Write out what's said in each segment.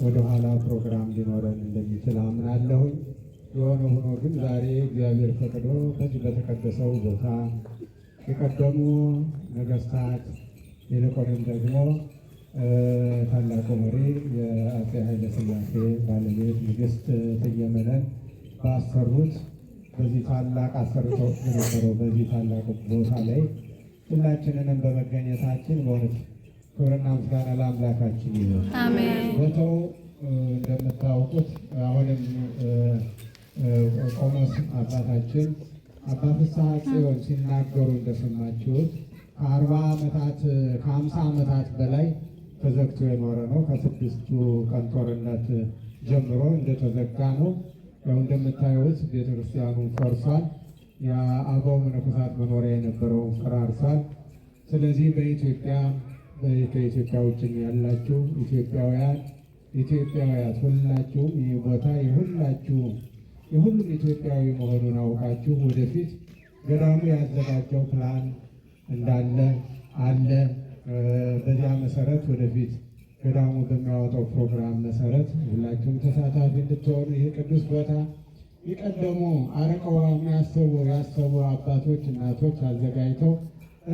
ወደኋላ ፕሮግራም ሊኖረን እንደሚችል አምናለሁኝ። የሆነ ሆኖ ግን ዛሬ እግዚአብሔር ፈቅዶ በዚህ በተቀደሰው ቦታ የቀደሙ ነገስታት ይልቁንም ደግሞ ታላቁ መሪ የአፄ ኃይለ ሥላሴ ባለቤት ንግስት እቴጌ መነን ባሰሩት በዚህ ታላቅ አሰርተው የነበረው በዚህ ታላቅ ቦታ ላይ ሁላችንንም በመገኘታችን በእውነት ክብርና ምስጋና ለአምላካችን ይሁን። አሜን። ቦታው እንደምታውቁት አሁንም ቆሞስ አባታችን አባ ፍስሐ ጽዮን ሲናገሩ እንደሰማችሁት ከ50 ዓመታት በላይ ተዘግቶ የኖረ ነው። ከ6ቱ ቀን ጦርነት ጀምሮ እንደተዘጋ ነው። ያው እንደምታዩት ቤተክርስቲያኑ ፈርሷል። የአበው መነኮሳት መኖሪያ የነበረው ፈራርሷል። ስለዚህ ከኢትዮጵያ ውጭ ያላችሁ ኢትዮጵያውያት ሁላችሁም ይህ ቦታ የሁሉም ኢትዮጵያዊ መሆኑን አውቃችሁ ወደፊት ገዳሙ ያዘጋጀው ፕላን እንዳለ አለ። በዚያ መሰረት ወደፊት ገዳሙ በሚያወጣው ፕሮግራም መሰረት ሁላችሁም ተሳታፊ እንድትሆኑ ይህ ቅዱስ ቦታ የቀደሙ አርቀው ያሰቡ አባቶች እናቶች አዘጋጅተው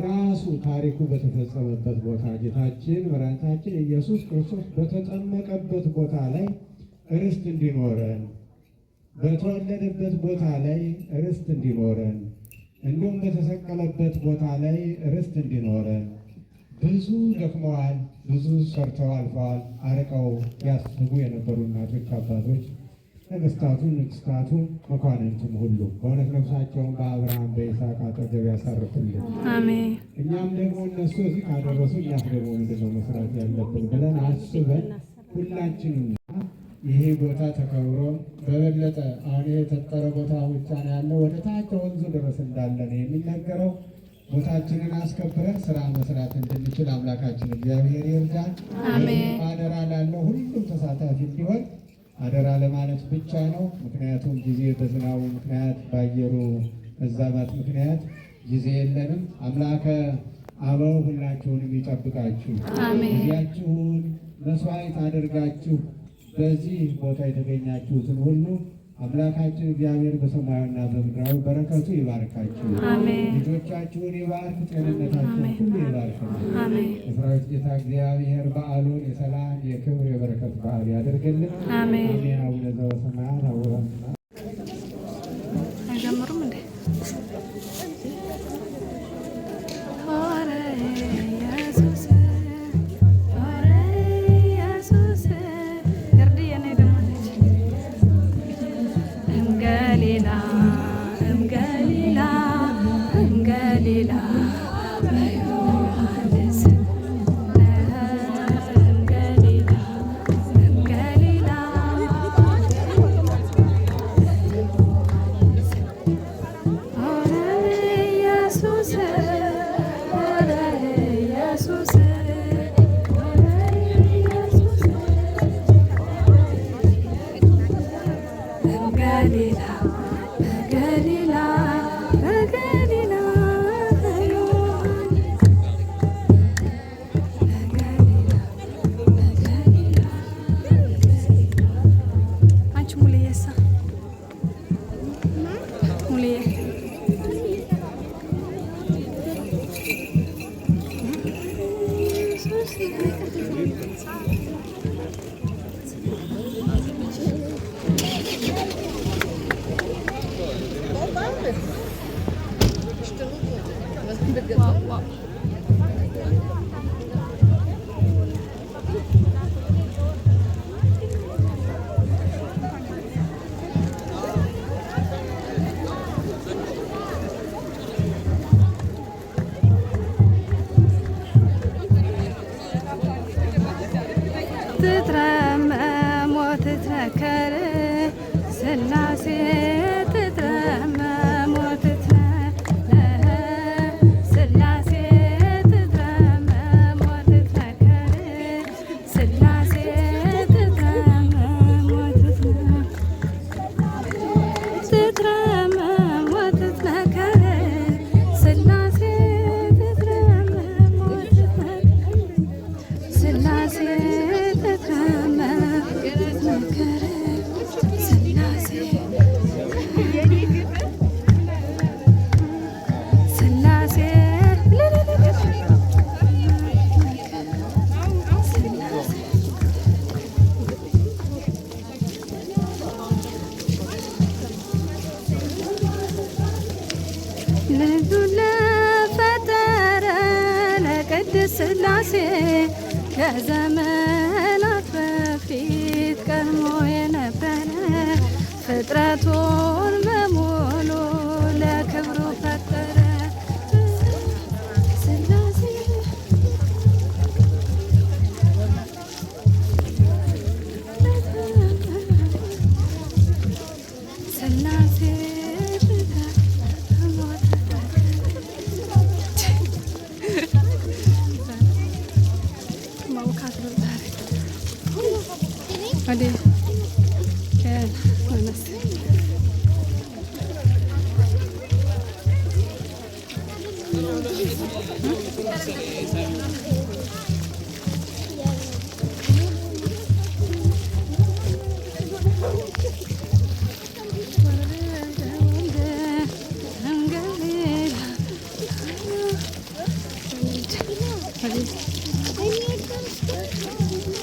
ራሱ ታሪኩ በተፈጸመበት ቦታ ጌታችን መድኃኒታችን ኢየሱስ ክርስቶስ በተጠመቀበት ቦታ ላይ ርስት እንዲኖረን በተወለደበት ቦታ ላይ ርስት እንዲኖረን እንዲሁም በተሰቀለበት ቦታ ላይ ርስት እንዲኖረን ብዙ ደክመዋል፣ ብዙ ሰርተው አልፈዋል። አርቀው ያስቡ የነበሩ እናቶች፣ አባቶች፣ ነገስታቱ፣ ንግስታቱ፣ መኳንንቱም ሁሉ በእውነት ነፍሳቸውን በአብርሃም በይስሐቅ አጠገብ ያሳርፍልን። አሜን። እኛም ደግሞ እነሱ እዚህ ካደረሱ እኛስ ደግሞ ምንድነው መስራት ያለብን ብለን አስበን ሁላችንም ይሄ ቦታ ተከብሮ በበለጠ አሁን የተጠረ ቦታ ብቻ ነው ያለው፣ ወደ ታች ወንዙ ድረስ እንዳለ ነው የሚነገረው። ቦታችንን አስከብረን ስራ መስራት እንድንችል አምላካችን እግዚአብሔር ይርዳን። አሜን። አደራ ላለው ሁሉም ተሳታፊ እንዲሆን አደራ ለማለት ብቻ ነው። ምክንያቱም ጊዜ በዝናቡ ምክንያት በአየሩ መዛባት ምክንያት ጊዜ የለንም። አምላከ አበው ሁላችሁንም ይጠብቃችሁ። አሜን። ጊዜያችሁን መስዋዕት አድርጋችሁ በዚህ ቦታ የተገኛችሁትን ሁሉ አምላካችን እግዚአብሔር በሰማያዊና በምድራዊ በረከቱ ይባርካችሁ። አሜን። ልጆቻችሁን ይባርክ፣ ጤንነታችሁን ሁሉ ይባርክ። አሜን። የሠራዊት ጌታ እግዚአብሔር በዓሉን የሰላም የክብር የበረከት በዓል ያደርግልን። አሜን። አሜን። አቡነ ዘበሰማያት አቡነ አይጀምሩም እንዴ? ከዘመናት በፊት ቀድሞ የነበረ ፍጥረቱን በሙሉ ለክብሩ ፈጠረ። ስላሴ ስላሴ Hadi gel oynasın.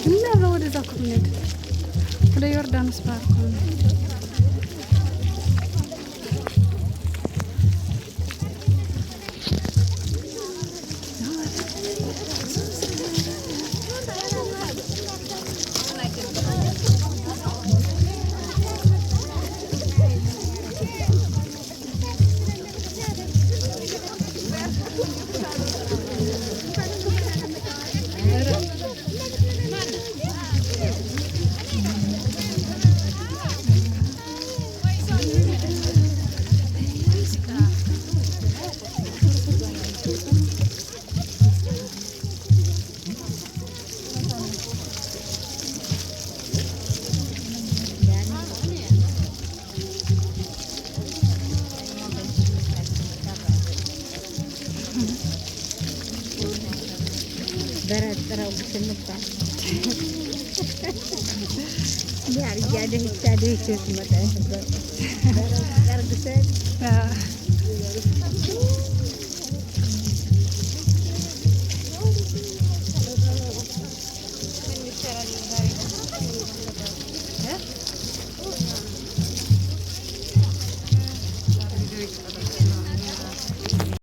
Bunlar da orada zakımlıydı. Burada Yordanos Parkı. በረጥረው ስንባል ያር ያደህ ታደህ ተስመጣ ነበር በረጥር ግሰት